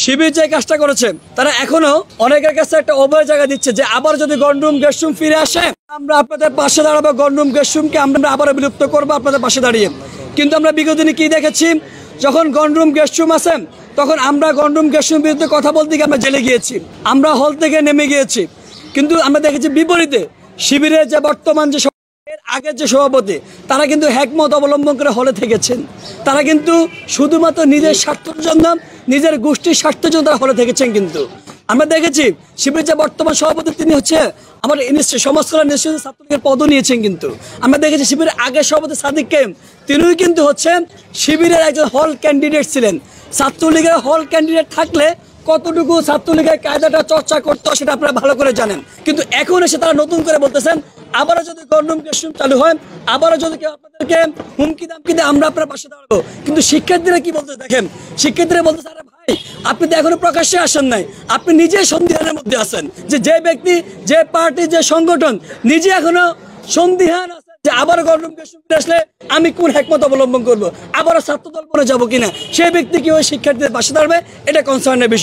শিবির যে কাজটা করেছে তারা এখনো অনেকের কাছে একটা অভয় জায়গা দিচ্ছে যে আবার যদি গণরুম গেস্টরুম ফিরে আসে আমরা আপনাদের পাশে দাঁড়াবো, গণরুম গেস্টরুমকে আমরা আবারও বিলুপ্ত করবো আপনাদের পাশে দাঁড়িয়ে। কিন্তু আমরা বিগত দিনে কি দেখেছি, যখন গণরুম গেস্টরুম আসেন তখন আমরা গণরুম গেস্টরুমের বিরুদ্ধে কথা বলতে গিয়ে আমরা জেলে গিয়েছি, আমরা হল থেকে নেমে গিয়েছি। কিন্তু আমরা দেখেছি বিপরীতে শিবিরের যে বর্তমান যে আগের যে সভাপতি তারা কিন্তু হ্যাকমত অবলম্বন করে হলে থেকেছেন। তারা কিন্তু শুধুমাত্র নিজের স্বার্থের জন্য, নিজের গোষ্ঠীর স্বার্থের জন্য তারা হলে থেকেছেন। কিন্তু আমরা দেখেছি শিবিরের যে বর্তমান সভাপতি তিনি হচ্ছে আমার সমাজ কল্যাণ ইনস্টিটিউট ছাত্রলীগের পদও নিয়েছেন। কিন্তু আমরা দেখেছি শিবিরের আগের সভাপতি সাদিক কায়েম তিনিও কিন্তু হচ্ছেন শিবিরের একজন হল ক্যান্ডিডেট ছিলেন। ছাত্রলীগের হল ক্যান্ডিডেট থাকলে কতটুকু ছাত্রলীগের কায়দাটা চর্চা করতো সেটা আপনারা ভালো করে জানেন। কিন্তু এখন এসে তারা নতুন করে বলতেছেন আবারও যদি গণরুম গেস্টরুম চালু হয়, আবারও যদি কেউ আপনাদেরকে হুমকি দামকি দেয় আমরা আপনার পাশে দাঁড়াবো। কিন্তু শিক্ষার্থীরা কি বলতে দেখেন, শিক্ষার্থীরা বলতেছে আরে ভাই আপনি তো এখনো প্রকাশ্যে আসেন নাই, আপনি নিজে সন্দিহানের মধ্যে আছেন। যে ব্যক্তি, যে পার্টি, যে সংগঠন নিজে এখনো সন্দিহান আছে যে আবার গণরুম গেস্টরুম আসলে আমি কোন হ্যাকমত অবলম্বন করবো, আবারও ছাত্রদল পরে যাবো কিনা, সেই ব্যক্তি কি ওই শিক্ষার্থীদের পাশে দাঁড়াবে, এটা কনসার্নের বিষয়।